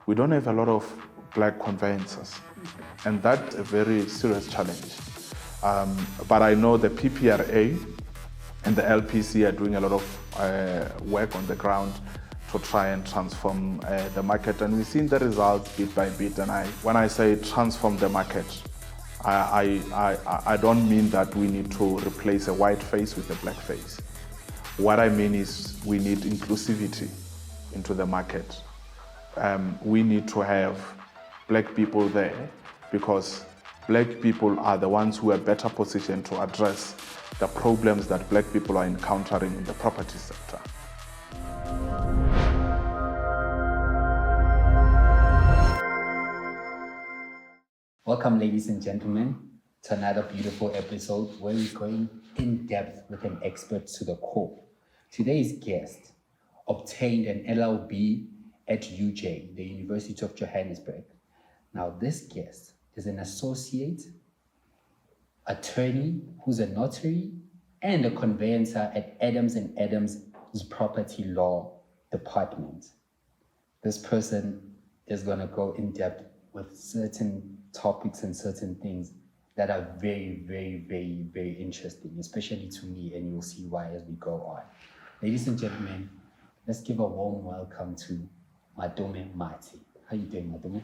we don't have a lot of black conveyancers, and that's a very serious challenge. But I know the PPRA and the LPC are doing a lot of work on the ground to try and transform the market, and we've seen the results bit by bit. And when I say transform the market, I don't mean that we need to replace a white face with a black face. What I mean is we need inclusivity into the market. We need to have black people there because black people are the ones who are better positioned to address the problems that black people are encountering in the property sector. Welcome, ladies and gentlemen, to another beautiful episode where we're going in depth with an expert to the core. Today's guest obtained an LLB at UJ, the University of Johannesburg. Now, this guest is an associate attorney who's a notary and a conveyancer at Adams & Adams' property law department. This person is going to go in depth with certain topics and certain things that are very, very, very, very interesting, especially to me, and you'll see why as we go on. Ladies and gentlemen, let's give a warm welcome to Matome Mati. How you doing, Matome?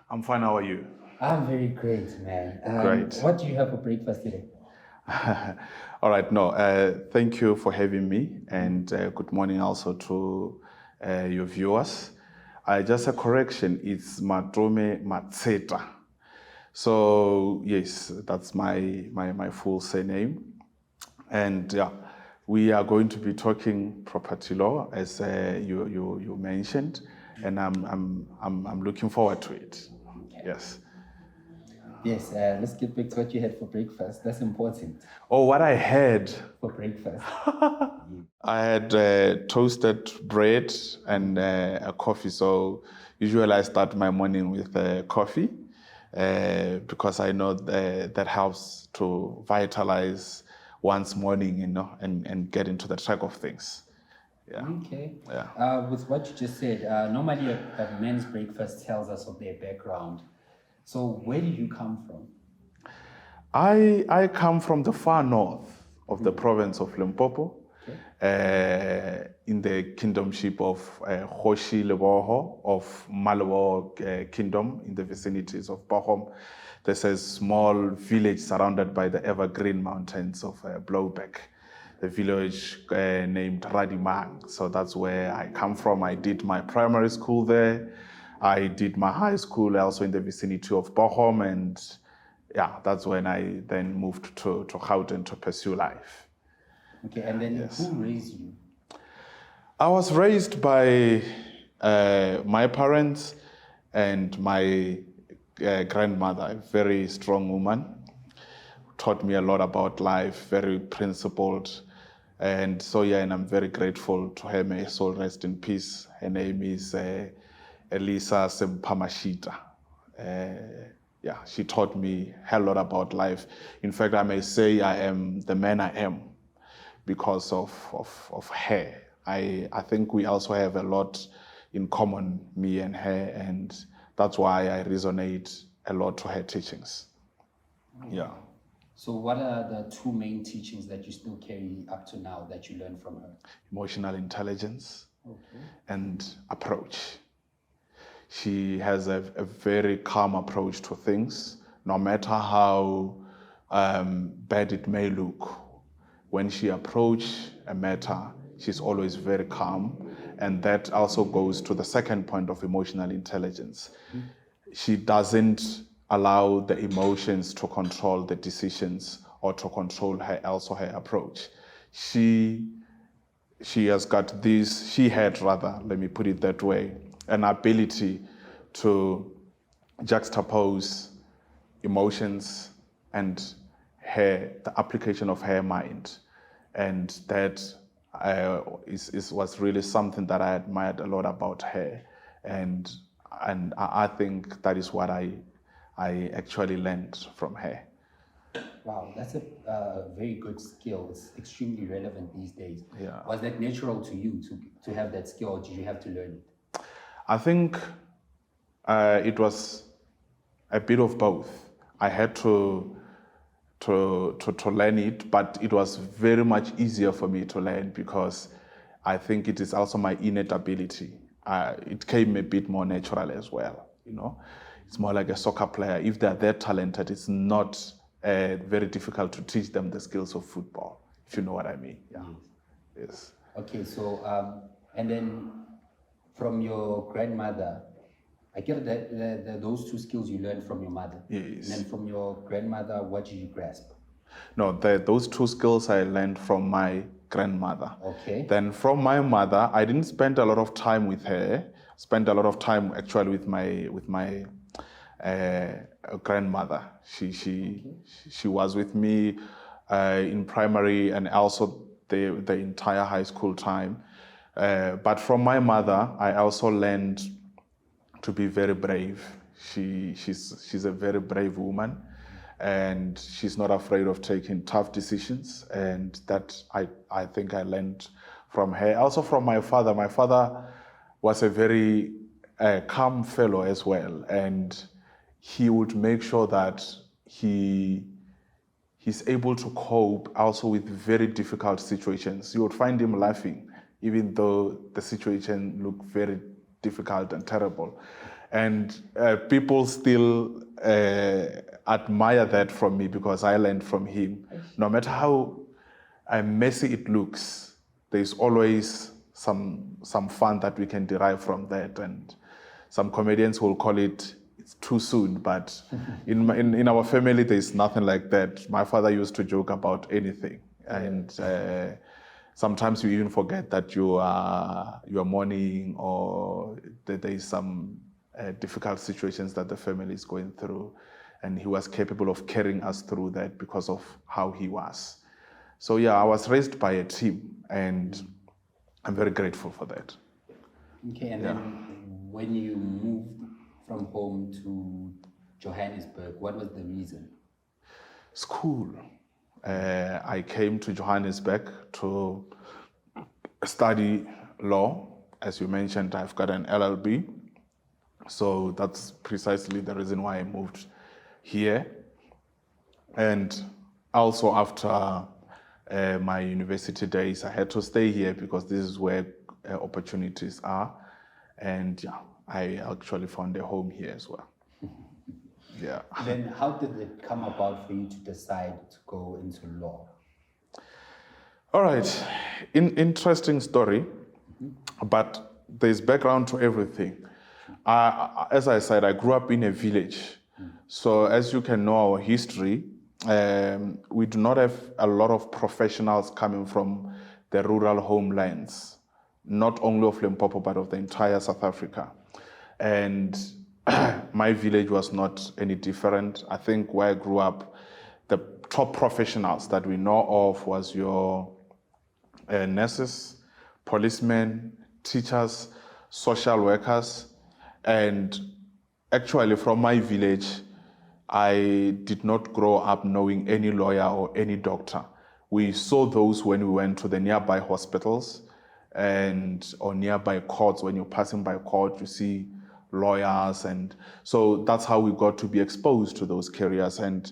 I'm fine, how are you? I'm very great, man. Great. What do you have for breakfast today? All right, thank you for having me, and good morning also to your viewers. Just a correction, it's Matome Matsheta. So yes, that's my full surname. And yeah, we are going to be talking property law as you mentioned, and I'm looking forward to it. Okay. Yes. Yes, let's get back to what you had for breakfast. That's important. Oh, what I had For breakfast. I had toasted bread and a coffee. So usually I start my morning with coffee because I know that helps to vitalize one's morning, and get into the track of things. Yeah. Okay. Yeah. With what you just said, normally a man's breakfast tells us of their background. So where did you come from? I come from the far north of the province of Limpopo, in the kingdomship of Kgoshi Leboho of Malebo Kingdom in the vicinities of Bochum. There's a small village surrounded by the evergreen mountains of Blowback, the village named Radimang. So that's where I come from. I did my primary school there. I did my high school also in the vicinity of Bochum, and yeah, that's when I then moved to Gauteng to pursue life. Okay, and then Yes. who raised you? I was raised by my parents and my grandmother, a very strong woman, taught me a lot about life, very principled. And so, yeah, and I'm very grateful to her. May her soul rest in peace. Her name is Elisa Sempamashita. Yeah, she taught me a lot about life. In fact, I may say I am the man I am because of her. I think we also have a lot in common, me and her, and that's why I resonate a lot to her teachings. Yeah. So what are the two main teachings that you still carry up to now that you learned from her? Emotional intelligence Okay. and approach. She has a very calm approach to things, no matter how bad it may look. When she approaches a matter, she's always very calm. And that also goes to the second point of emotional intelligence. She doesn't allow the emotions to control the decisions or to control her approach. She had, let me put it that way, an ability to juxtapose emotions and the application of her mind. And that was really something that I admired a lot about her. And I think that is what I actually learned from her. Wow, that's a very good skill. It's extremely relevant these days. Yeah. Was that natural to you to have that skill, or did you have to learn it? I think It was a bit of both. I had to learn it, but it was very much easier for me to learn because I think it is also my innate ability. It came a bit more natural as well, you know. It's more like a soccer player. If they're that talented, it's not very difficult to teach them the skills of football, if you know what I mean. Yeah. Yes. Okay, so, and then from your grandmother, I get that those two skills you learned from your mother. Yes. And then from your grandmother, what did you grasp? No, those two skills I learned from my grandmother. Okay. Then from my mother, I didn't spend a lot of time with her. Spent a lot of time actually with my grandmother. She was with me in primary and also the entire high school time. But from my mother, I also learned to be very brave. She's a very brave woman, and she's not afraid of taking tough decisions, and that I think I learned from her. Also from my father. My father was a very calm fellow as well, and he would make sure that he's able to cope also with very difficult situations. You would find him laughing, even though the situation looked very difficult and terrible. And people still admire that from me because I learned from him. No matter how messy it looks, there's always some fun that we can derive from that. And some comedians will call it's too soon, but in our family, there's nothing like that. My father used to joke about anything. And sometimes you even forget that you are mourning or that there is some difficult situations that the family is going through. And he was capable of carrying us through that because of how he was. So yeah, I was raised by a team, and I'm very grateful for that. Okay, and then when you moved from home to Johannesburg, what was the reason? School. I came to Johannesburg to study law. As you mentioned, I've got an LLB. So that's precisely the reason why I moved here. And also after my university days, I had to stay here because this is where opportunities are. And yeah, I actually found a home here as well. Yeah. Then how did it come about for you to decide to go into law? All right. Interesting story, but there's background to everything. As I said, I grew up in a village. So as you can know our history, we do not have a lot of professionals coming from the rural homelands, not only of Limpopo, but of the entire South Africa. And my village was not any different. I think where I grew up, the top professionals that we know of was your nurses, policemen, teachers, social workers. And actually from my village, I did not grow up knowing any lawyer or any doctor. We saw those when we went to the nearby hospitals or nearby courts. When you're passing by court, you see lawyers. And so that's how we got to be exposed to those careers. And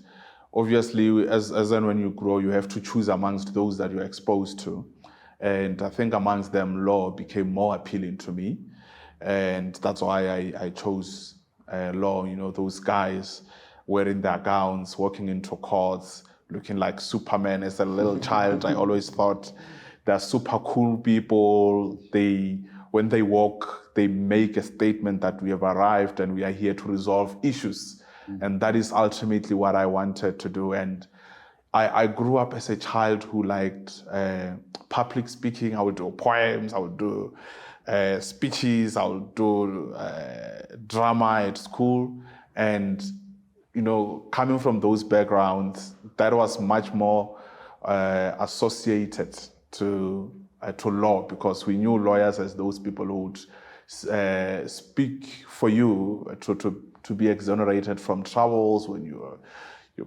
obviously, as and when you grow, you have to choose amongst those that you're exposed to. And I think amongst them, law became more appealing to me. And that's why I chose law. You know, those guys wearing their gowns, walking into courts, looking like Superman. As a little child, I always thought they're super cool people. When they walk, they make a statement that we have arrived and we are here to resolve issues. And that is ultimately what I wanted to do. And I grew up as a child who liked public speaking. I would do poems, I would do speeches, I would do drama at school. And, you know, coming from those backgrounds, that was much more associated to law, because we knew lawyers as those people who would speak for you to be exonerated from troubles. When you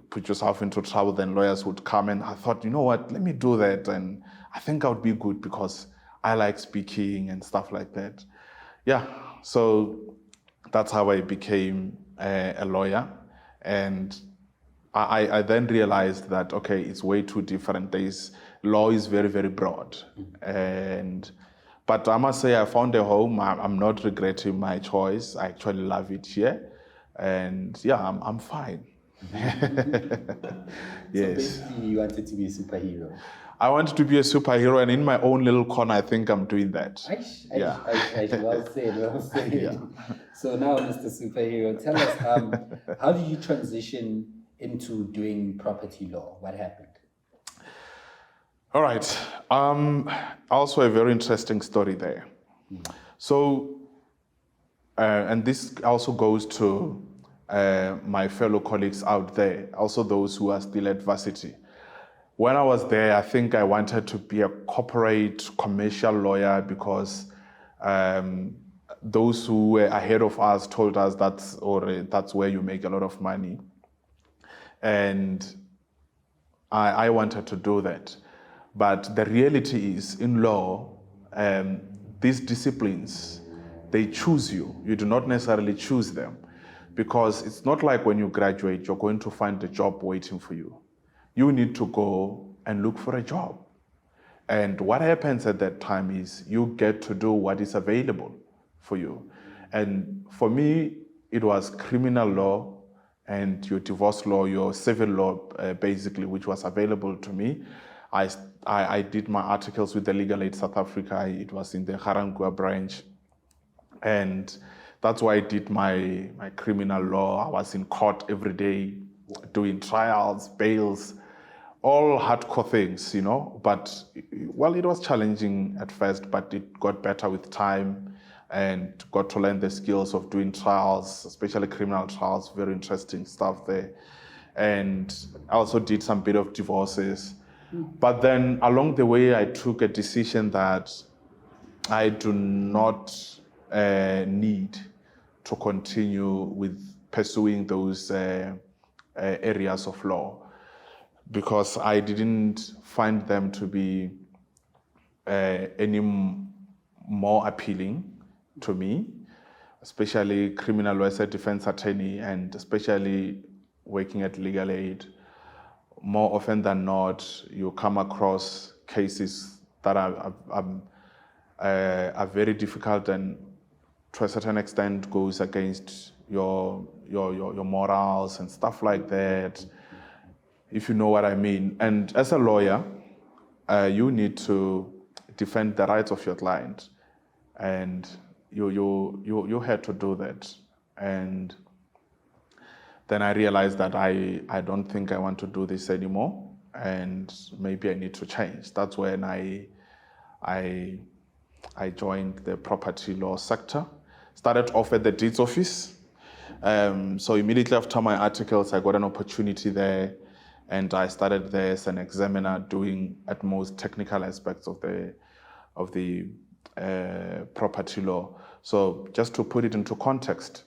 put yourself into trouble, then lawyers would come. And I thought, you know what, let me do that. And I think I would be good because I like speaking and stuff like that. Yeah, so that's how I became a lawyer. And I then realized that, okay, it's way too different. Law is very, very broad. But I must say I found a home. I'm not regretting my choice. I actually love it here. And yeah, I'm fine. Yes. So basically you wanted to be a superhero. I wanted to be a superhero, and in my own little corner, I think I'm doing that. Well said. Yeah. So now, Mr. Superhero, tell us, how did you transition into doing property law? What happened? All right. Also a very interesting story there. So, and this also goes to my fellow colleagues out there, also those who are still at varsity. When I was there, I think I wanted to be a corporate commercial lawyer because those who were ahead of us told us that's where you make a lot of money. And I wanted to do that. But the reality is, in law, these disciplines, they choose you. You do not necessarily choose them, because it's not like when you graduate, you're going to find a job waiting for you. You need to go and look for a job. And what happens at that time is you get to do what is available for you. And for me, it was criminal law and your divorce law, your civil law, basically, which was available to me. I did my articles with the Legal Aid South Africa. It was in the Garangua branch. And that's why I did my criminal law. I was in court every day doing trials, bails, all hardcore things, But, well, it was challenging at first, but it got better with time and got to learn the skills of doing trials, especially criminal trials, very interesting stuff there. And I also did some bit of divorces. But then along the way, I took a decision that I do not need to continue with pursuing those areas of law, because I didn't find them to be any more appealing to me, especially criminal law as a defense attorney, and especially working at Legal Aid. More often than not, you come across cases that are very difficult and to a certain extent goes against your morals and stuff like that, if you know what I mean. And as a lawyer, you need to defend the rights of your client, and you had to do that. And then I realized that I don't think I want to do this anymore, and maybe I need to change. That's when I joined the property law sector. Started off at the deeds office. So immediately after my articles, I got an opportunity there, and I started there as an examiner, doing at most technical aspects of the property law. So just to put it into context,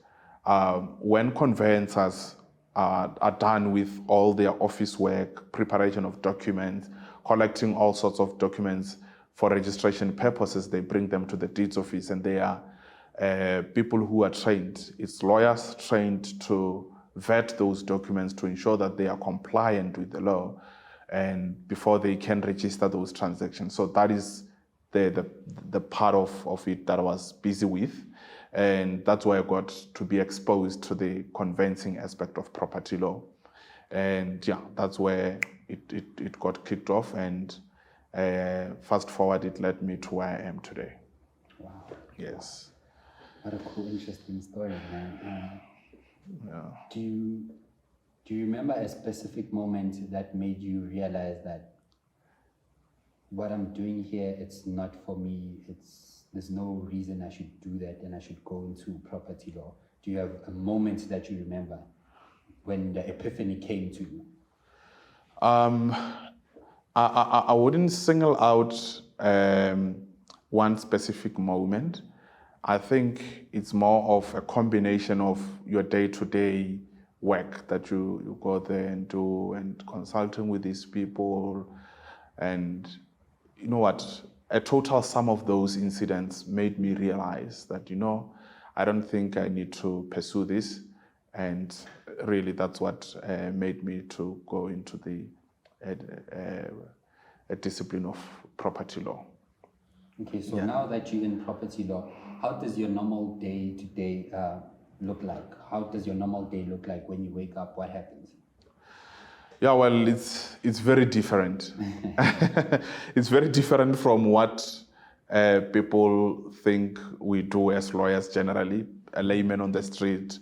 when conveyancers are done with all their office work, preparation of documents, collecting all sorts of documents for registration purposes, they bring them to the deeds office, and they are people who are trained. It's lawyers trained to vet those documents to ensure that they are compliant with the law, and before they can register those transactions. So that is the part of it that I was busy with. And that's why I got to be exposed to the conveyancing aspect of property law. And yeah, that's where it got kicked off. And fast forward, it led me to where I am today. Wow. Yes. What a cool, interesting story, man. Yeah. Do you remember a specific moment that made you realize that what I'm doing here, it's not for me, there's no reason I should do that and I should go into property law? Do you have a moment that you remember when the epiphany came to you? I wouldn't single out one specific moment. I think it's more of a combination of your day-to-day work that you go there and do, and consulting with these people. And you know what? A total sum of those incidents made me realize that, I don't think I need to pursue this. And really, that's what made me to go into the a discipline of property law. Okay, so now that you're in property law, how does your normal day-to-day look like? How does your normal day look like when you wake up? What happens? Yeah, well, it's very different. It's very different from what people think we do as lawyers generally. A layman on the street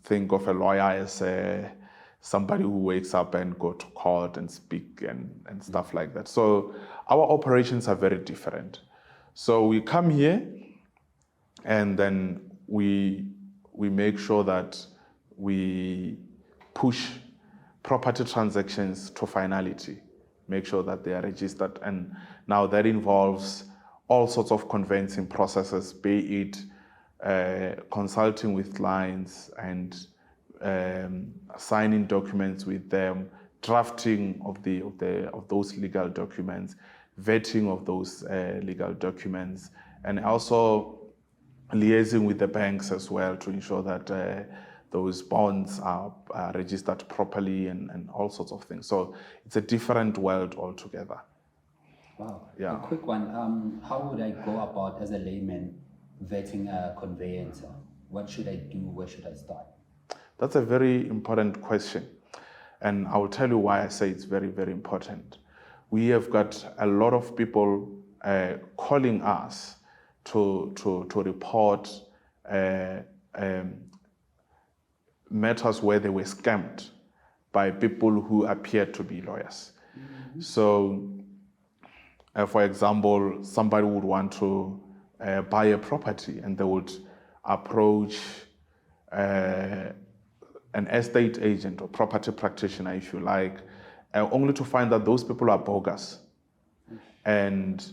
think of a lawyer as somebody who wakes up and go to court and speak and stuff like that. So our operations are very different. So we come here and then we make sure that we push property transactions to finality, make sure that they are registered. And now that involves all sorts of conveyancing processes, be it consulting with clients and signing documents with them, drafting of those legal documents, vetting of those legal documents, and also liaising with the banks as well to ensure that those bonds are registered properly and all sorts of things. So it's a different world altogether. Wow. Yeah. A quick one. How would I go about as a layman vetting a conveyancer? What should I do? Where should I start? That's a very important question. And I will tell you why I say it's very, very important. We have got a lot of people calling us to report matters where they were scammed by people who appeared to be lawyers. Mm-hmm. So, for example, somebody would want to buy a property and they would approach an estate agent or property practitioner, if you like, only to find that those people are bogus. And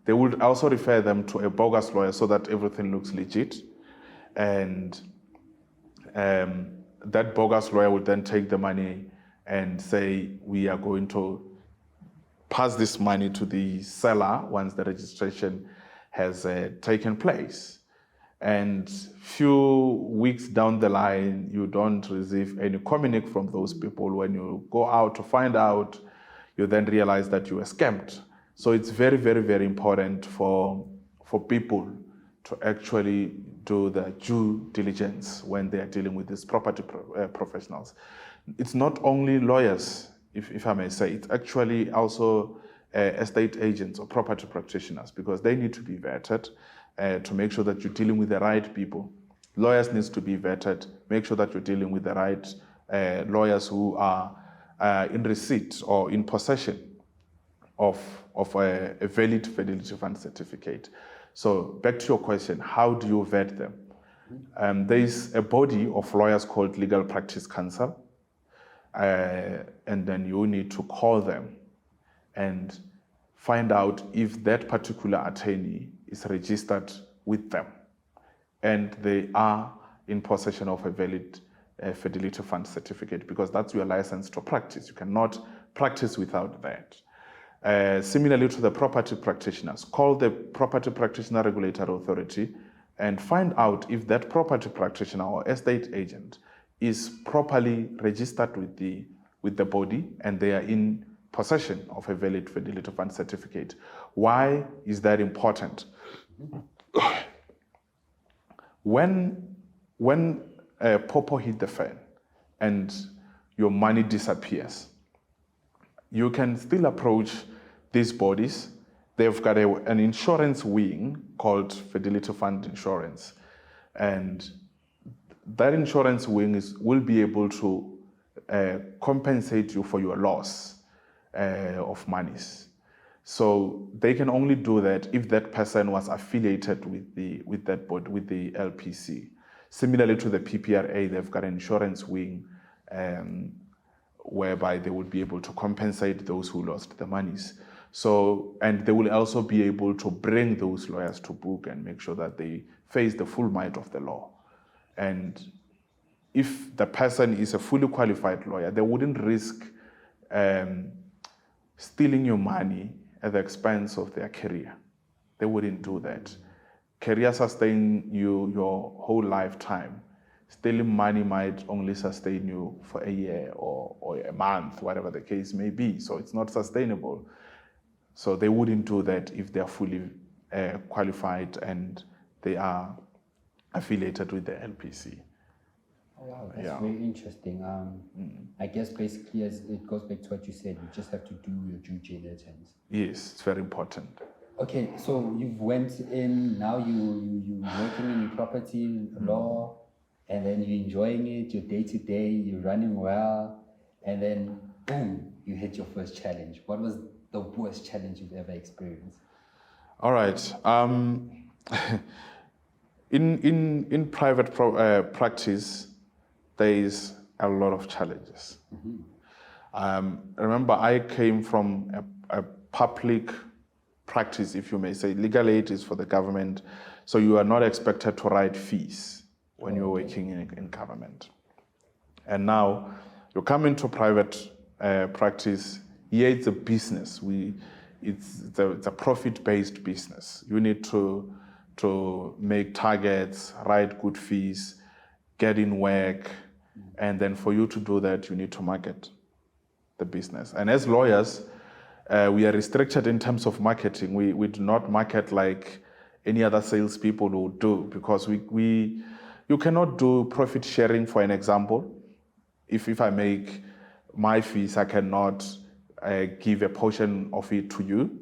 they would also refer them to a bogus lawyer so that everything looks legit. And that bogus lawyer would then take the money and say, we are going to pass this money to the seller once the registration has taken place. And few weeks down the line, you don't receive any communique from those people. When you go out to find out, you then realize that you were scammed. So it's very, very, very important for people to actually do the due diligence when they are dealing with these property professionals. It's not only lawyers, if I may say, it's actually also estate agents or property practitioners, because they need to be vetted to make sure that you're dealing with the right people. Lawyers need to be vetted, make sure that you're dealing with the right lawyers who are in receipt or in possession of a valid fidelity fund certificate. So back to your question, how do you vet them? There is a body of lawyers called Legal Practice Council, and then you need to call them and find out if that particular attorney is registered with them and they are in possession of a valid fidelity fund certificate, because that's your license to practice. You cannot practice without that. Similarly to the property practitioners, call the Property Practitioner Regulatory Authority and find out if that property practitioner or estate agent is properly registered with the body and they are in possession of a valid fidelity fund certificate. Why is that important? When a popo hit the fan and your money disappears, you can still approach these bodies. They've got an insurance wing called Fidelity Fund Insurance. And that insurance wing will be able to compensate you for your loss of monies. So they can only do that if that person was affiliated with that body, with the LPC. Similarly to the PPRA, they've got an insurance wing whereby they would be able to compensate those who lost the monies. So, and they will also be able to bring those lawyers to book and make sure that they face the full might of the law. And if the person is a fully qualified lawyer, they wouldn't risk stealing your money at the expense of their career. They wouldn't do that. career sustain you your whole lifetime. Still, money might only sustain you for a year or a month, whatever the case may be. So it's not sustainable. So they wouldn't do that if they are fully qualified and they are affiliated with the LPC. Oh, wow, that's very interesting. I guess basically, as it goes back to what you said, you just have to do your due diligence. Yes, it's very important. Okay, so you've went in, now you're working in property law, and then you're enjoying it, your day-to-day, you're running well, and then boom, you hit your first challenge. What was the worst challenge you've ever experienced? All right. In private practice, there is a lot of challenges. Remember, I came from a public practice, if you may say. Legal aid is for the government, so you are not expected to write fees when you're working in government. And now you come into private practice. Here it's a business. It's a profit-based business. You need to make targets, write good fees, get in work, and then for you to do that, you need to market the business. And as lawyers, we are restricted in terms of marketing. We do not market like any other salespeople would do, because you cannot do profit sharing, for an example. If I make my fees, I cannot give a portion of it to you.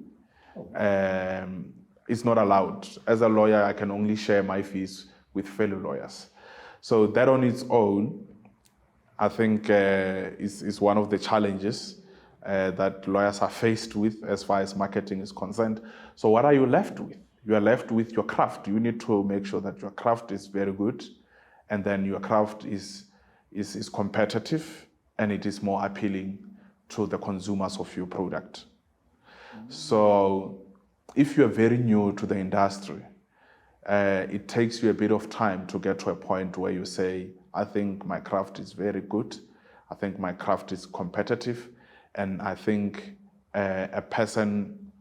It's not allowed. As a lawyer, I can only share my fees with fellow lawyers. So that on its own, I think is one of the challenges that lawyers are faced with as far as marketing is concerned. So what are you left with? You are left with your craft. You need to make sure that your craft is very good, and then your craft is competitive, and it is more appealing to the consumers of your product. So if you are very new to the industry, it takes you a bit of time to get to a point where you say, I think my craft is very good, I think my craft is competitive, and I think a person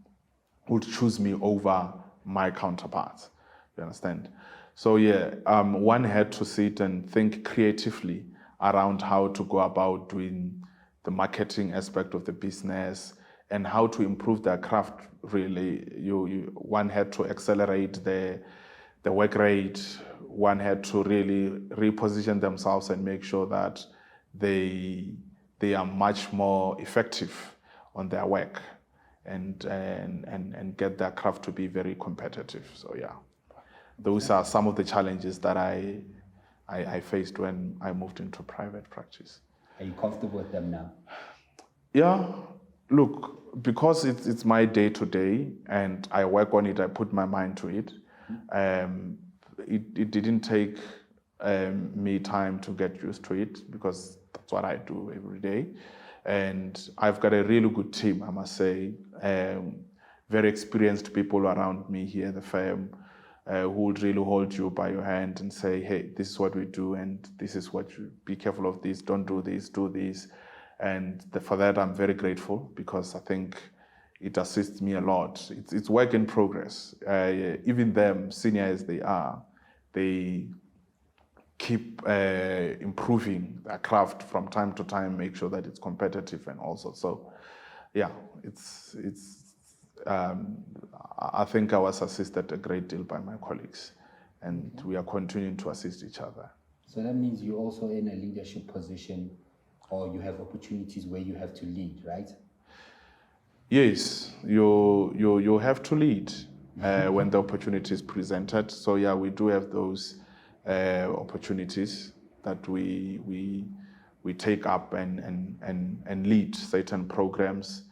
would choose me over my counterparts. You understand? So yeah, one had to sit and think creatively around how to go about doing the marketing aspect of the business and how to improve their craft. Really, one had to accelerate the work rate. One had to really reposition themselves and make sure that they are much more effective on their work and get their craft to be very competitive. So yeah, those are some of the challenges that I faced when I moved into private practice. Are you comfortable with them now? Yeah, look, because it's my day-to-day and I work on it, I put my mind to it. It didn't take me time to get used to it, because that's what I do every day. And I've got a really good team, I must say. Very experienced people around me here at the firm who would really hold you by your hand and say, hey, this is what we do, and this is what you be careful of this, don't do this, do this. And for that, I'm very grateful, because I think it assists me a lot. It's work in progress. Even them, senior as they are, they keep improving their craft from time to time, make sure that it's competitive and also. So yeah, I think I was assisted a great deal by my colleagues, and we are continuing to assist each other. So that means you're also in a leadership position, or you have opportunities where you have to lead, right? Yes, you have to lead when the opportunity is presented. So yeah, we do have those opportunities that we take up and lead certain programs.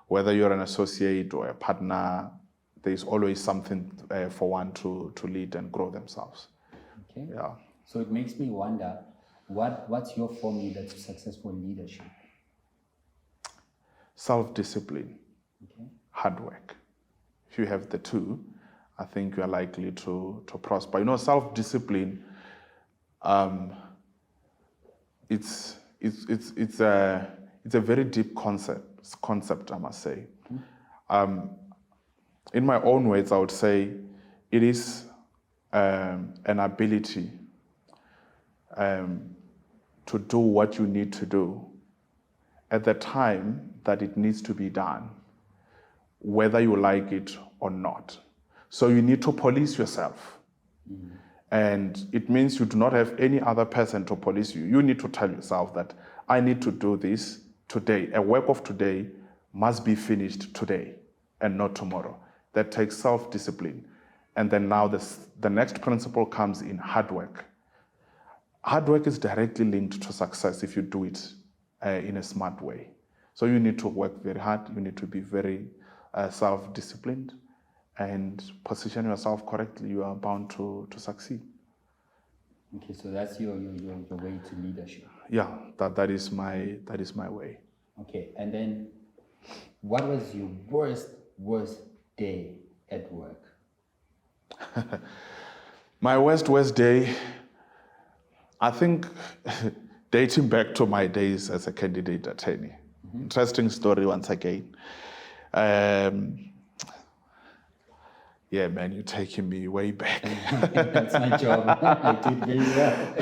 Whether you're an associate or a partner, there's always something for one to lead and grow themselves. Okay. Yeah. So it makes me wonder, what's your formula to successful leadership? Self-discipline, Okay. hard work. If you have the two, I think you are likely to prosper. You know, self-discipline, it's a very deep concept, I must say. In my own words, I would say it is an ability to do what you need to do at the time that it needs to be done, whether you like it or not. So you need to police yourself. And it means you do not have any other person to police you. You need to tell yourself that I need to do this today. A work of today must be finished today and not tomorrow. That takes self-discipline. And then now the next principle comes in hard work. Hard work is directly linked to success if you do it in a smart way. So you need to work very hard. You need to be very self-disciplined and position yourself correctly. You are bound to succeed. Okay, so that's your way to leadership. Yeah, that is my way. Okay, and then what was your worst day at work? My worst day, I think, dating back to my days as a candidate attorney. Interesting story once again. Yeah, man, you're taking me way back. That's my job. I did very well.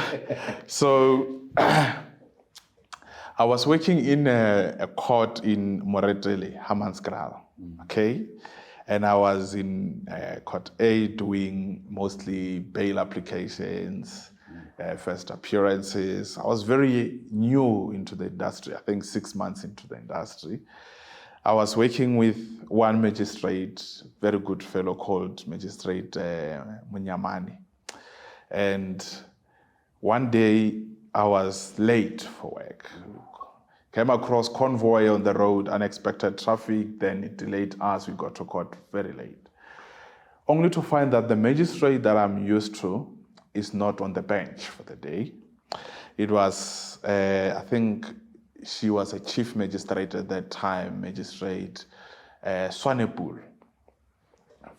So, I was working in a court in Moretele, Hammanskraal, okay? And I was in Court A doing mostly bail applications, first appearances. I was very new into the industry, I think 6 months into the industry. I was working with one magistrate, very good fellow called Magistrate Munyamani. And one day I was late for work. Came across convoy on the road, unexpected traffic, then it delayed us. We got to court very late. Only to find that the magistrate that I'm used to is not on the bench for the day. It was, I think, she was a chief magistrate at that time, Magistrate Swanepoel.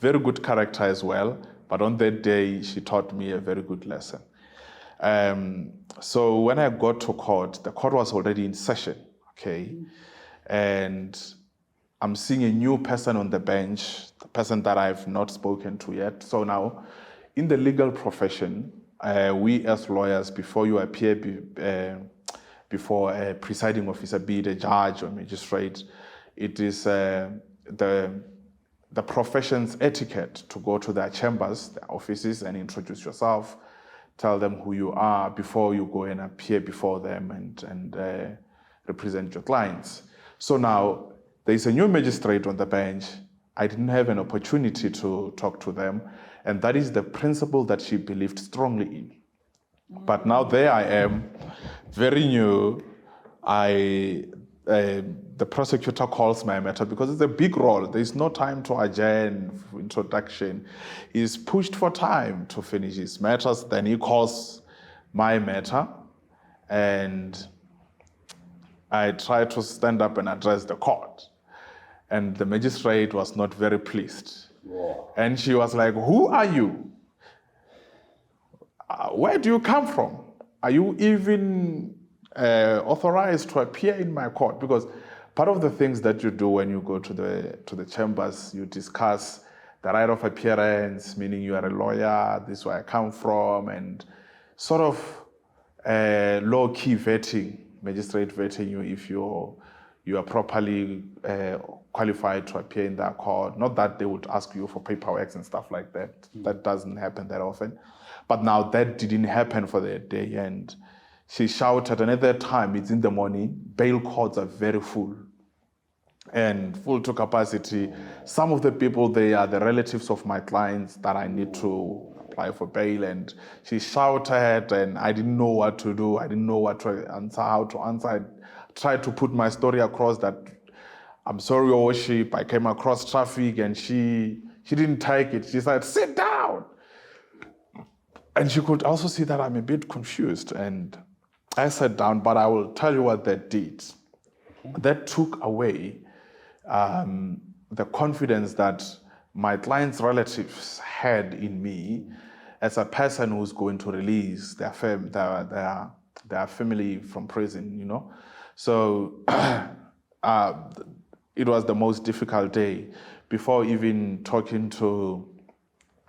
Very good character as well, but on that day, she taught me a very good lesson. So when I got to court, the court was already in session, okay? And I'm seeing a new person on the bench, the person that I've not spoken to yet. So now, in the legal profession, we as lawyers, before you appear before a presiding officer, be it a judge or magistrate, it is the profession's etiquette to go to their chambers, their offices, and introduce yourself, tell them who you are before you go and appear before them and represent your clients. So now, there's a new magistrate on the bench. I didn't have an opportunity to talk to them, and that is the principle that she believed strongly in. But now there I am, very new. The prosecutor calls my matter because it's a big role. There's no time to adjourn for introduction. He's pushed for time to finish his matters. Then he calls my matter, and I try to stand up and address the court. And the magistrate was not very pleased. Whoa. And she was like, "Who are you? Where do you come from? Are you even authorized to appear in my court?" Because part of the things that you do when you go to the chambers, you discuss the right of appearance, meaning you are a lawyer, this is where I come from, and sort of low-key vetting, magistrate vetting you if you are properly qualified to appear in that court. Not that they would ask you for paperwork and stuff like that. That doesn't happen that often. But now that didn't happen for the day, and she shouted, and at that time, it's in the morning, bail courts are very full and full to capacity. Some of the people, they are the relatives of my clients that I need to apply for bail, and she shouted, and I didn't know what to do. I didn't know what to answer, how to answer. I tried to put my story across that, "I'm sorry, Your Worship, I came across traffic," and she didn't take it. She said, "Sit down." And she could also see that I'm a bit confused, and I sat down, but I will tell you what that did. Okay. That took away the confidence that my client's relatives had in me as a person who's going to release their family from prison, you know. So it was the most difficult day. Before even talking to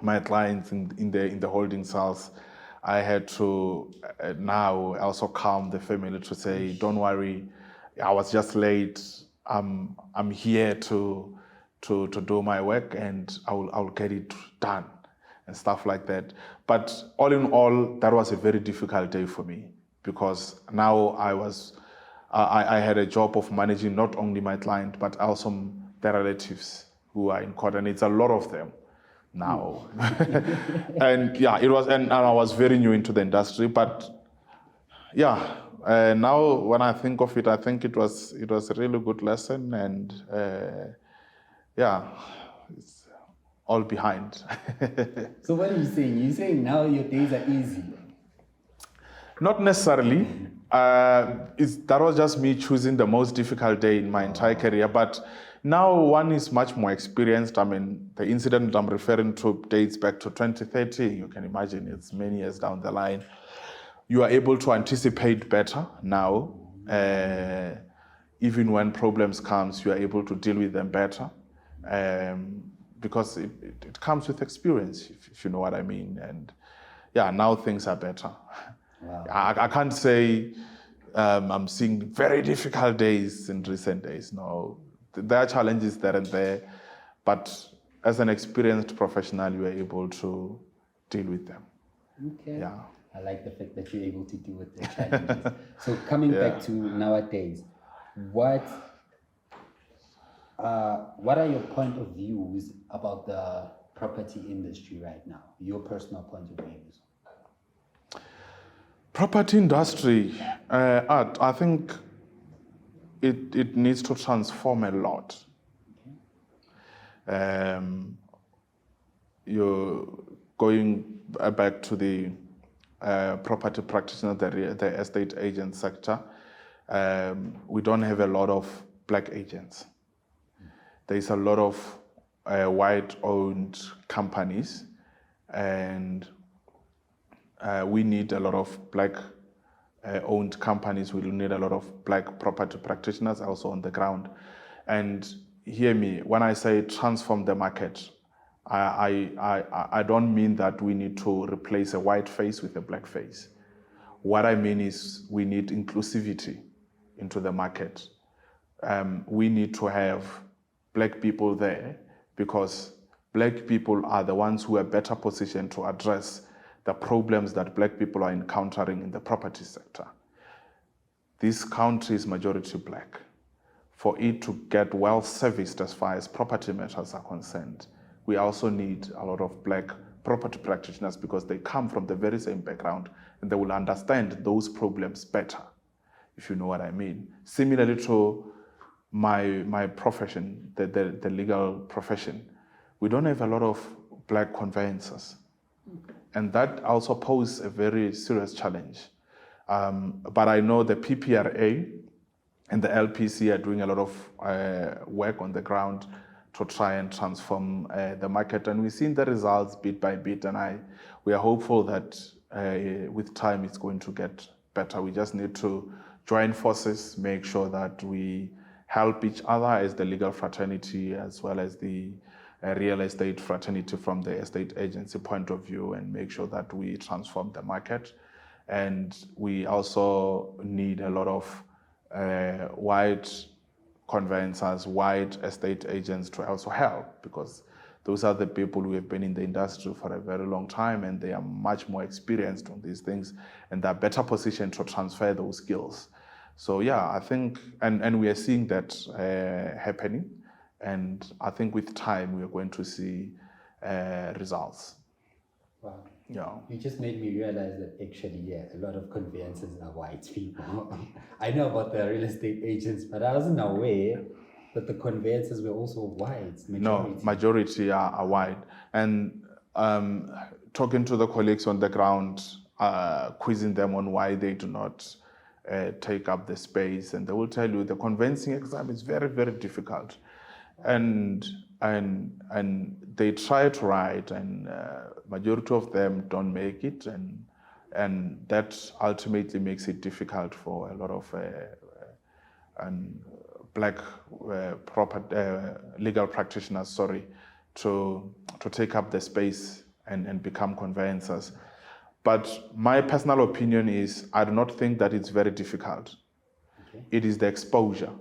my clients in the holding cells, I had to now also calm the family to say, don't worry, I was just late. I'm here to do my work, and I'll get it done and stuff like that. But all in all, that was a very difficult day for me, because now I had a job of managing not only my client, but also their relatives who are in court, and it's a lot of them now. And yeah, and I was very new into the industry, but yeah, now when I think of it, I think it was a really good lesson, and yeah, it's all behind. So what are you saying? You're saying now your days are easy? Not necessarily. That was just me choosing the most difficult day in my entire career. But now one is much more experienced. I mean, the incident I'm referring to dates back to 2030. You can imagine it's many years down the line. You are able to anticipate better now. Even when problems comes, you are able to deal with them better. Because it comes with experience, if you know what I mean. And yeah, now things are better. Wow. I can't say I'm seeing very difficult days in recent days. No, there are challenges there and there, but as an experienced professional, you are able to deal with them. Okay. Yeah. I like the fact that you're able to deal with the challenges. So coming back to nowadays, what are your point of views about the property industry right now? Your personal point of views? Property industry, I think it needs to transform a lot. You're going back to the property practitioner, the estate agent sector. We don't have a lot of black agents. There's a lot of white-owned companies, and we need a lot of black-owned companies. We need a lot of black property practitioners also on the ground. And hear me, when I say transform the market, I don't mean that we need to replace a white face with a black face. What I mean is we need inclusivity into the market. We need to have black people there, because black people are the ones who are better positioned to address the problems that black people are encountering in the property sector. This country is majority black. For it to get well serviced as far as property matters are concerned, we also need a lot of black property practitioners, because they come from the very same background and they will understand those problems better, if you know what I mean. Similarly to my profession, the legal profession, we don't have a lot of black conveyancers. And that also poses a very serious challenge. But I know the PPRA and the LPC are doing a lot of work on the ground to try and transform the market. And we've seen the results bit by bit. And we are hopeful that with time it's going to get better. We just need to join forces, make sure that we help each other as the legal fraternity, as well as the real estate fraternity from the estate agency point of view, and make sure that we transform the market. And we also need a lot of white conveyancers, white estate agents to also help, because those are the people who have been in the industry for a very long time, and they are much more experienced on these things, and they're better positioned to transfer those skills. So yeah, I think, and we are seeing that happening. And I think with time, we are going to see results. Wow. Yeah. You just made me realize that actually, yeah, a lot of conveyancers are white people. I know about the real estate agents, but I wasn't aware that the conveyancers were also white. Majority. No, majority are white. And talking to the colleagues on the ground, quizzing them on why they do not take up the space, and they will tell you the conveyancing exam is very, very difficult. And they try to write, and majority of them don't make it, and that ultimately makes it difficult for a lot of black legal practitioners, to take up the space and become conveyancers. But my personal opinion is I do not think that it's very difficult. Okay. It is the exposure.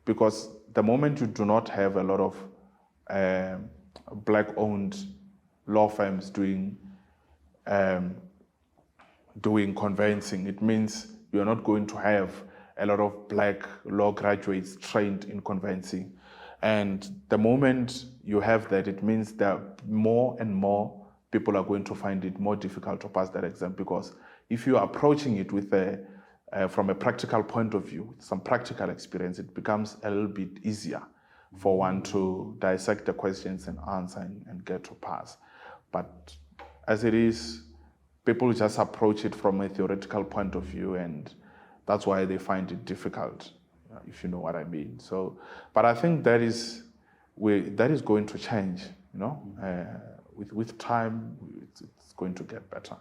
Because the moment you do not have a lot of black-owned law firms doing conveyancing, it means you're not going to have a lot of black law graduates trained in conveyancing. And the moment you have that, it means that more and more people are going to find it more difficult to pass that exam, because if you are approaching it with from a practical point of view, some practical experience, it becomes a little bit easier for one to dissect the questions and answer and get to pass. But as it is, people just approach it from a theoretical point of view, and that's why they find it difficult, if you know what I mean. So, but I think that is going to change, with time, it's going to get better.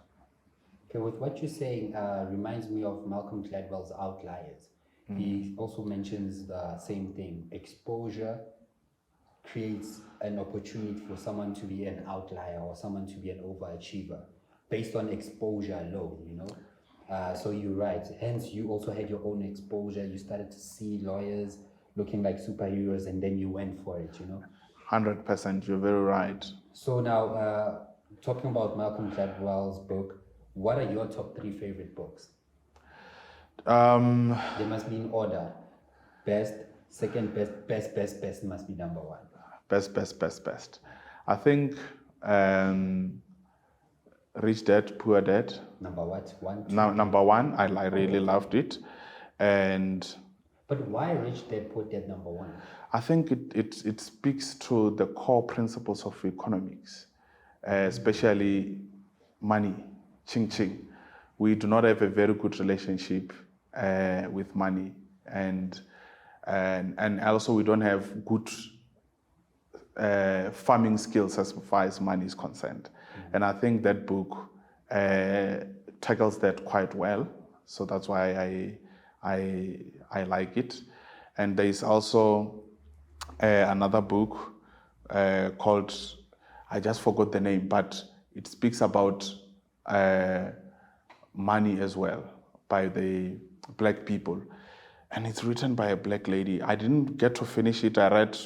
Okay, with what you're saying, reminds me of Malcolm Gladwell's Outliers. He also mentions the same thing. Exposure creates an opportunity for someone to be an outlier or someone to be an overachiever based on exposure alone, So you're right. Hence, you also had your own exposure. You started to see lawyers looking like superheroes, and then you went for it, 100%, you're very right. So now, talking about Malcolm Gladwell's book, what are your top 3 favorite books? They must be in order. Best, second best, best must be number 1. Best. I think Rich Dad, Poor Dad. Number what? 1, 2, Number 1, I really loved it. But why Rich Dad, Poor Dad number 1? I think it speaks to the core principles of economics, especially money, ching. We do not have a very good relationship with money, and also we don't have good farming skills as far as money is concerned. And I think that book tackles that quite well. So that's why I like it. And there is also another book called, I just forgot the name, but it speaks about money as well by the black people. And it's written by a black lady. I didn't get to finish it. I read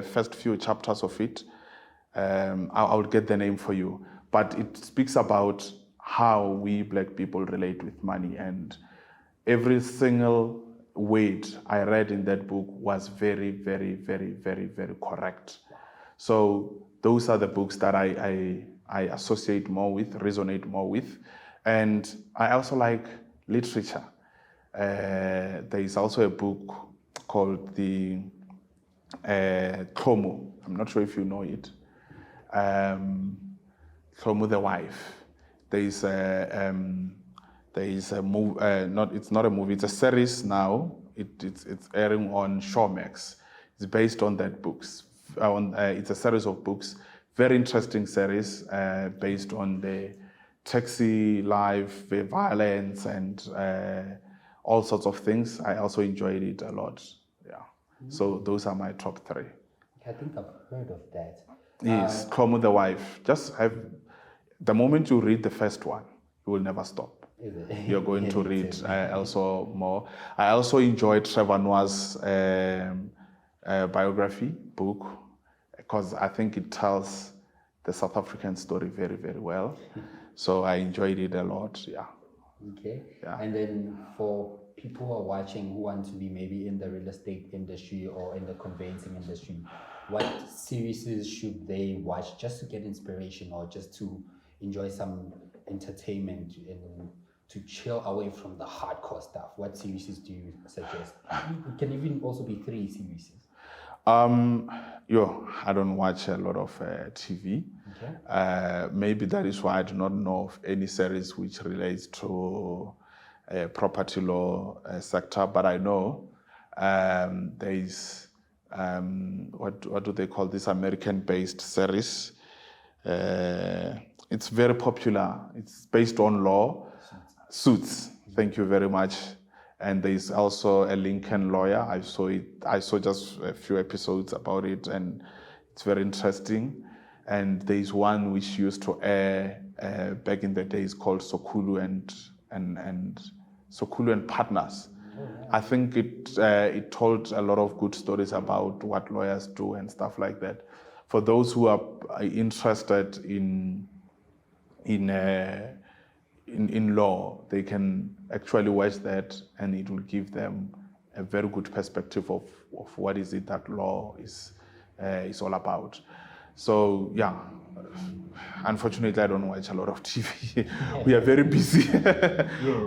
first few chapters of it. I'll get the name for you. But it speaks about how we black people relate with money, and every single word I read in that book was very, very, very, very, very correct. So those are the books that I associate more with, resonate more with. And I also like literature. There is also a book called the Tomo. I'm not sure if you know it. Tomo the Wife. There is a movie. It's not a movie. It's a series now. It's airing on Showmax. It's based on that books. It's a series of books. Very interesting series based on the taxi life, the violence, and all sorts of things. I also enjoyed it a lot. Yeah. Mm-hmm. So those are my top 3. I think I've heard of that. Yes, Tomo the Wife. Just have the moment you read the first one, you will never stop. You're going to read also more. I also enjoyed Trevor Noah's biography book, because I think it tells the South African story very, very well. So I enjoyed it a lot, yeah. Okay. Yeah. And then for people who are watching who want to be maybe in the real estate industry or in the conveyancing industry, what series should they watch just to get inspiration or just to enjoy some entertainment and to chill away from the hardcore stuff? What series do you suggest? It can even also be 3 series. I don't watch a lot of TV. Okay. Maybe that is why I do not know of any series which relates to property law sector. But I know there is what do they call this American-based series? It's very popular. It's based on law. Suits. Thank you very much. And there is also a Lincoln lawyer. I saw just a few episodes about it, and it's very interesting. And there's one which used to air back in the days called Sokulu and Sokulu and Partners. I think it told a lot of good stories about what lawyers do and stuff like that. For those who are interested in law, they can actually watch that, and it will give them a very good perspective of what is it that law is all about. So yeah, unfortunately, I don't watch a lot of TV. We are very busy.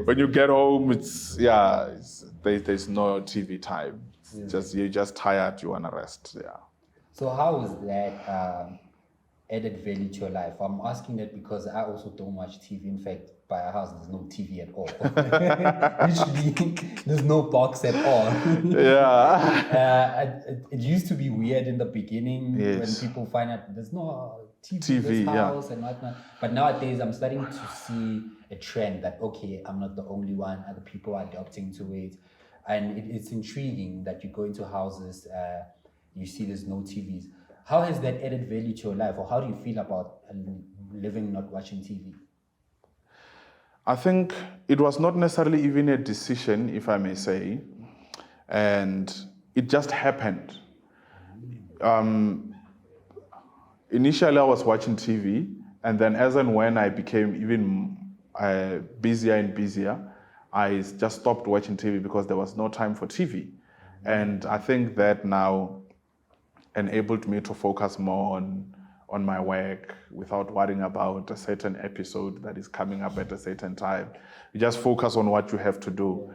When you get home, there's no TV time. You're just tired. You wanna rest. Yeah. So how is that added value to your life? I'm asking that because I also don't watch TV. In fact, by our house, there's no TV at all. Literally, there's no box at all. Yeah. It used to be weird in the beginning when people find out there's no TV in this house and whatnot. But nowadays, I'm starting to see a trend that, okay, I'm not the only one. Other people are adopting to it. And it's intriguing that you go into houses, you see there's no TVs. How has that added value to your life, or how do you feel about living not watching TV? I think it was not necessarily even a decision, if I may say, and it just happened. Initially, I was watching TV, and then as and when I became even busier and busier, I just stopped watching TV because there was no time for TV. And I think that now enabled me to focus more on my work without worrying about a certain episode that is coming up at a certain time. You just focus on what you have to do.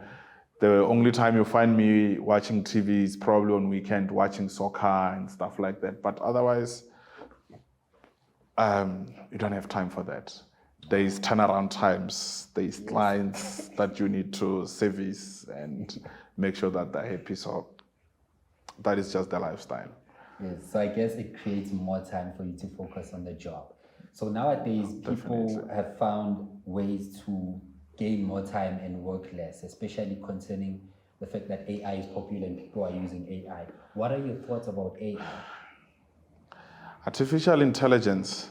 The only time you find me watching TV is probably on weekend, watching soccer and stuff like that. But otherwise, you don't have time for that. There's turnaround times, there's clients that you need to service and make sure that they're happy. So that is just the lifestyle. Yes, so I guess it creates more time for you to focus on the job. So nowadays, people have found ways to gain more time and work less, especially concerning the fact that AI is popular and people are using AI. What are your thoughts about AI? Artificial intelligence.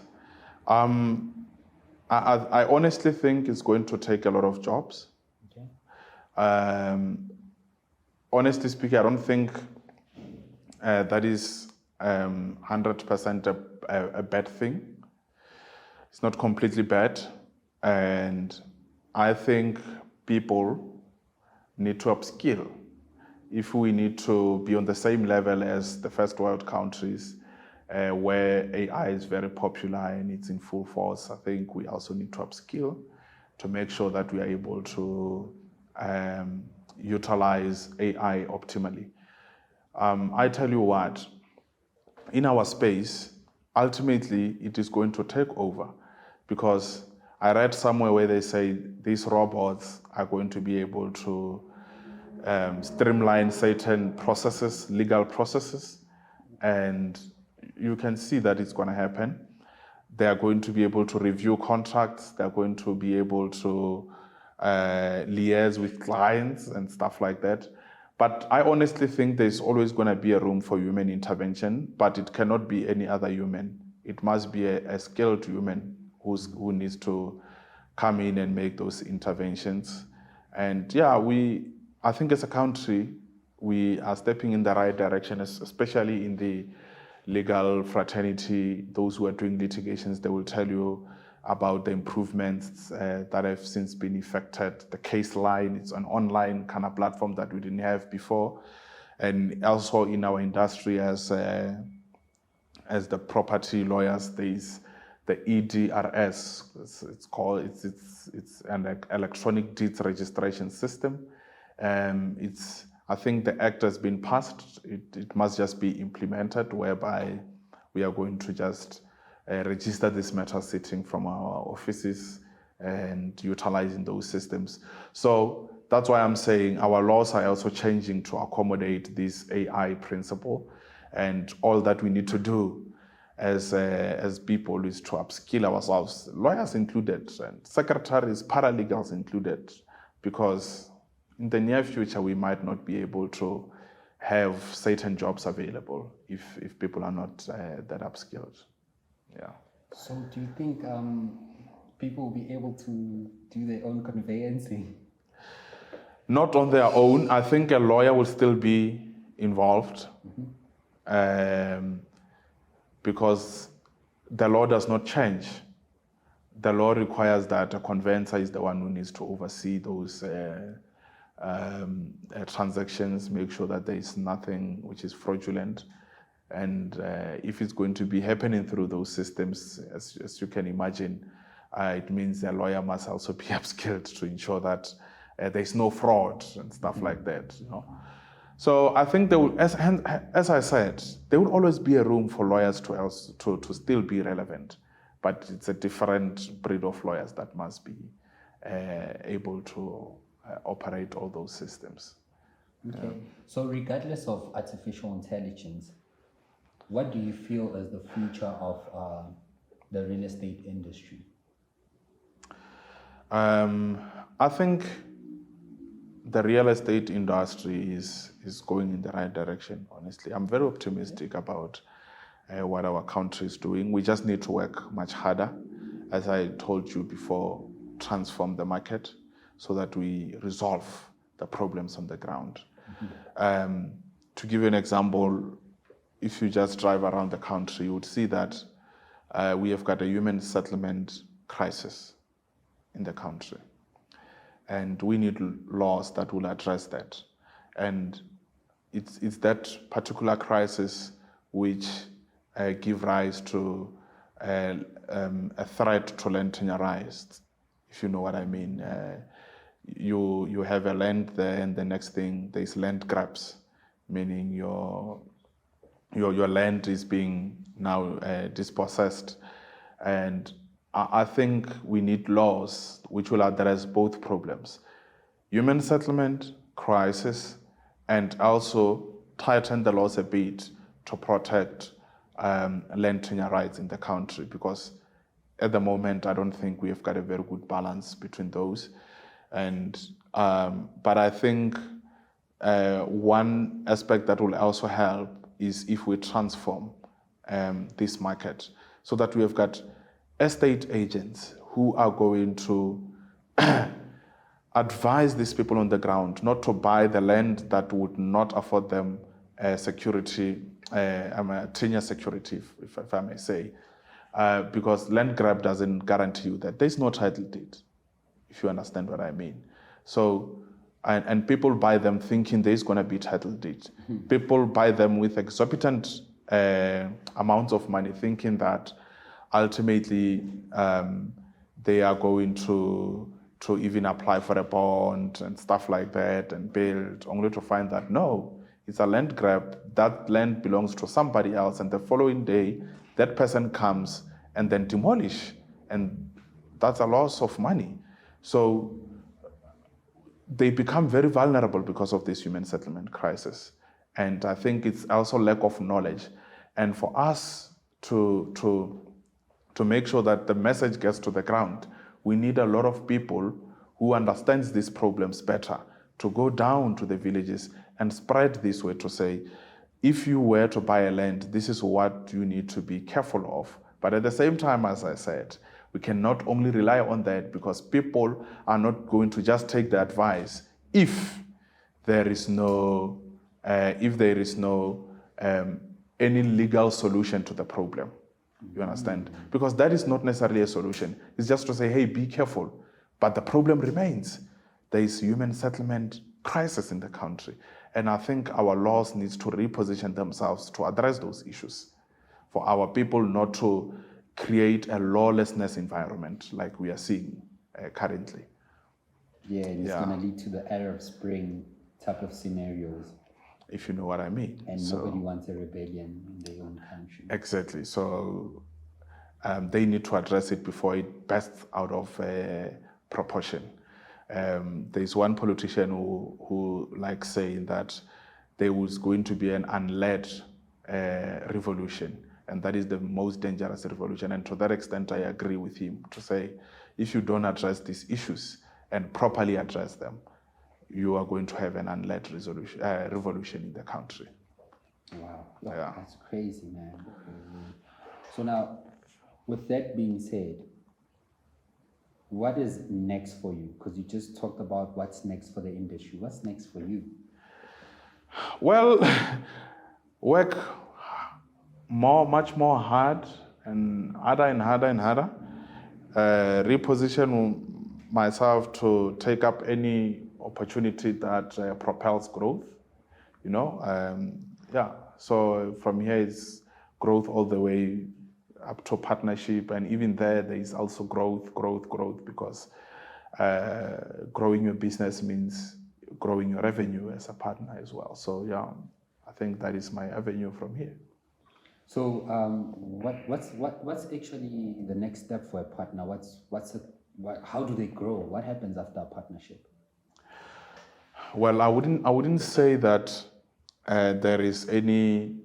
I honestly think it's going to take a lot of jobs. Okay. Honestly speaking, I don't think that is 100% a bad thing. It's not completely bad. And I think people need to upskill. If we need to be on the same level as the first world countries, where AI is very popular and it's in full force, I think we also need to upskill to make sure that we are able to utilize AI optimally. I tell you what, in our space, ultimately it is going to take over, because I read somewhere where they say these robots are going to be able to streamline certain processes, legal processes, and you can see that it's going to happen. They are going to be able to review contracts. They're going to be able to liaise with clients and stuff like that. But I honestly think there's always going to be a room for human intervention, but it cannot be any other human. It must be a skilled human who needs to come in and make those interventions. And yeah, I think as a country, we are stepping in the right direction, especially in the legal fraternity. Those who are doing litigations, they will tell you about the improvements that have since been effected. The case line, it's an online kind of platform that we didn't have before. And also in our industry as the property lawyers, there's the EDRS, it's an electronic deeds registration system. I think the act has been passed. It must just be implemented, whereby we are going to just register this matter sitting from our offices and utilizing those systems. So that's why I'm saying our laws are also changing to accommodate this AI principle, and all that we need to do as people is to upskill ourselves, lawyers included, and secretaries, paralegals included, because in the near future we might not be able to have certain jobs available if people are not that upskilled. Yeah. So do you think people will be able to do their own conveyancing? Not on their own. I think a lawyer will still be involved, because the law does not change. The law requires that a conveyancer is the one who needs to oversee those transactions, make sure that there is nothing which is fraudulent. And if it's going to be happening through those systems, as you can imagine, it means a lawyer must also be upskilled to ensure that there's no fraud and stuff like that. So I think there will, as I said, there will always be a room for lawyers to still be relevant, but it's a different breed of lawyers that must be able to operate all those systems. Okay. So regardless of artificial intelligence, what do you feel is the future of the real estate industry? I think the real estate industry is going in the right direction, honestly. I'm very optimistic about what our country is doing. We just need to work much harder, as I told you before, transform the market so that we resolve the problems on the ground. To give you an example, if you just drive around the country, you would see that we have got a human settlement crisis in the country. And we need laws that will address that. And it's that particular crisis which give rise to a threat to land tenure rights, if you know what I mean. You have a land there, and the next thing there's land grabs, meaning your land is being now dispossessed. And I think we need laws which will address both problems: human settlement crisis, and also tighten the laws a bit to protect land tenure rights in the country, because at the moment I don't think we have got a very good balance between those. And but I think one aspect that will also help is if we transform this market so that we have got estate agents who are going to advise these people on the ground not to buy the land that would not afford them security, tenure security, if I may say, because land grab doesn't guarantee you that. There's no title deed, if you understand what I mean. So, and people buy them thinking there's going to be title deed. People buy them with exorbitant amounts of money, thinking that ultimately they are going to even apply for a bond and stuff like that and build, only to find that no, it's a land grab. That land belongs to somebody else, and the following day that person comes and then demolish, and that's a loss of money. So they become very vulnerable because of this human settlement crisis. And I think it's also lack of knowledge. And for us to make sure that the message gets to the ground, we need a lot of people who understands these problems better to go down to the villages and spread this way to say, if you were to buy a land, this is what you need to be careful of. But at the same time, as I said, we cannot only rely on that, because people are not going to just take the advice if there is no any legal solution to the problem. You understand? Because that is not necessarily a solution. It's just to say, hey, be careful. But the problem remains. There is human settlement crisis in the country. And I think our laws need to reposition themselves to address those issues, for our people not to create a lawlessness environment like we are seeing currently. Yeah, and it's going to lead to the Arab Spring type of scenarios. If you know what I mean. And nobody wants a rebellion in their own country. Exactly. So they need to address it before it bursts out of proportion. There's one politician who likes saying that there was going to be an unled revolution, and that is the most dangerous revolution. And to that extent, I agree with him to say, if you don't address these issues and properly address them, you are going to have an unled revolution in the country. Wow, yeah. That's crazy, man. Crazy. So now, With that being said, what is next for you? Because you just talked about what's next for the industry. What's next for you? Well, work much more hard and harder and harder and harder. Reposition myself to take up any opportunity that propels growth. So from here it's growth all the way up to partnership, and even there is also growth, because growing your business means growing your revenue as a partner as well. So yeah, I think that is my avenue from here. So what's actually the next step for a partner? How do they grow? What happens after a partnership? Well, I wouldn't say that there is any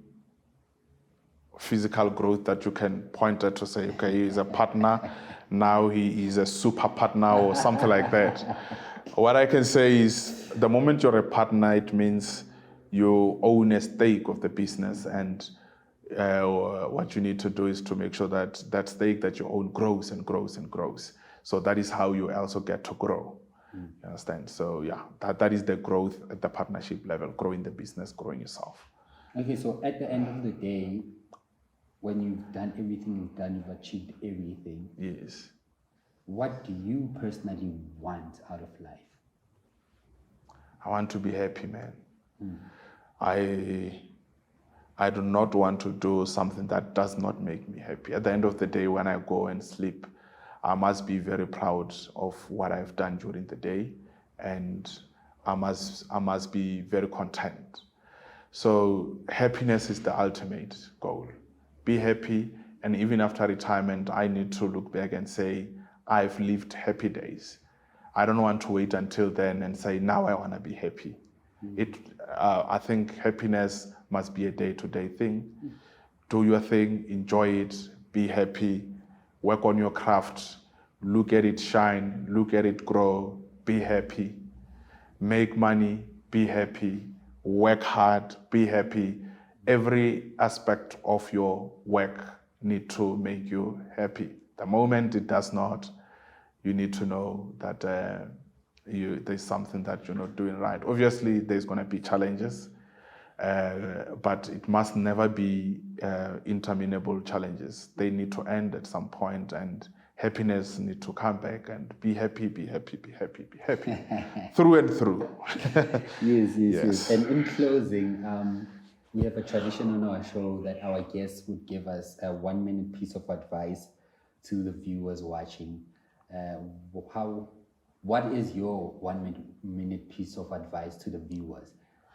physical growth that you can point at to say, okay, he's a partner, now he is a super partner or something like that. What I can say is the moment you're a partner, it means you own a stake of the business, and what you need to do is to make sure that that stake that you own grows and grows and grows. So that is how you also get to grow. You understand? So yeah, that is the growth at the partnership level, growing the business, growing yourself. Okay, so at the end of the day, when you've done everything you've done, you've achieved everything. Yes. What do you personally want out of life? I want to be happy, man. I do not want to do something that does not make me happy. At the end of the day, when I go and sleep, I must be very proud of what I've done during the day, and I must be very content. So happiness is the ultimate goal. Be happy, and even after retirement, I need to look back and say, I've lived happy days. I don't want to wait until then and say, now I want to be happy. I think happiness must be a day-to-day thing. Do your thing, enjoy it, be happy, work on your craft, look at it shine, look at it grow, be happy, make money, be happy, work hard, be happy. Every aspect of your work need to make you happy. The moment it does not, you need to know that there's something that you're not doing right. Obviously, there's going to be challenges, but it must never be interminable challenges. They need to end at some point, and happiness need to come back, and be happy, be happy, be happy, be happy, through and through. Yes. And in closing, we have a tradition on our show that our guests would give us a 1-minute piece of advice to the viewers watching. What is your 1-minute piece of advice to the viewers?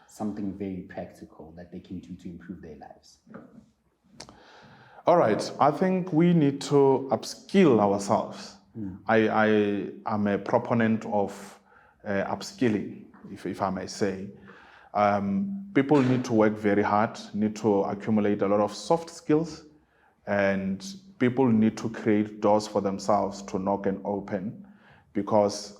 Something very practical that they can do to improve their lives. All right, I think we need to upskill ourselves. I am a proponent of upskilling, if I may say. People need to work very hard, need to accumulate a lot of soft skills, and people need to create doors for themselves to knock and open, because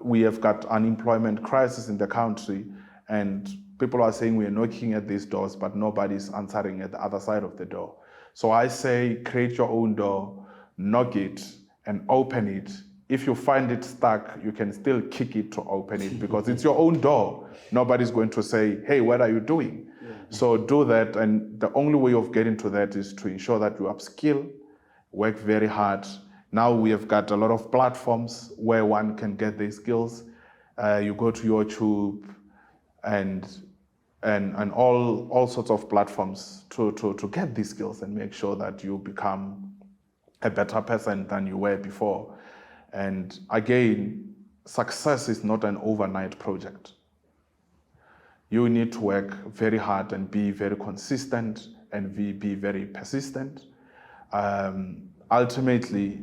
we have got unemployment crisis in the country, and people are saying we are knocking at these doors, but nobody's answering at the other side of the door. So I say, create your own door, knock it, and open it. If you find it stuck, you can still kick it to open it, because it's your own door. Nobody's going to say, hey, what are you doing? So do that, and the only way of getting to that is to ensure that you upskill, work very hard. Now we have got a lot of platforms where one can get these skills. You go to YouTube and all sorts of platforms to get these skills and make sure that you become a better person than you were before. And again, success is not an overnight project. You need to work very hard and be very consistent and be very persistent. Ultimately,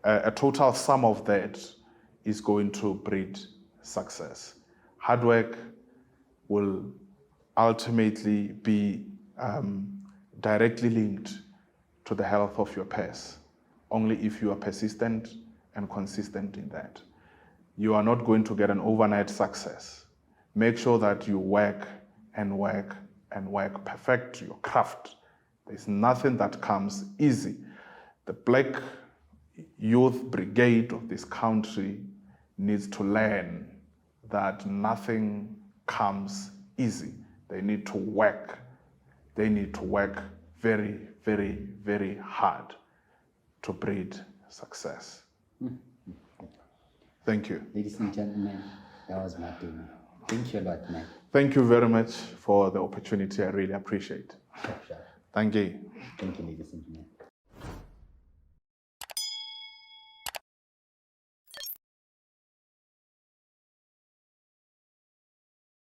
a total sum of that is going to breed success. Hard work will ultimately be directly linked to the health of your purse, only if you are persistent and consistent in that. You are not going to get an overnight success. Make sure that you work and work and work, perfect your craft, There's nothing that comes easy. The Black Youth Brigade of this country needs to learn that nothing comes easy. They need to work. They need to work very, very, very hard to breed success. Thank you. Ladies and gentlemen, that was Matome. Thank you a lot, man. Thank you very much for the opportunity. I really appreciate it. Sure, sure. Thank you. Thank you, ladies and gentlemen.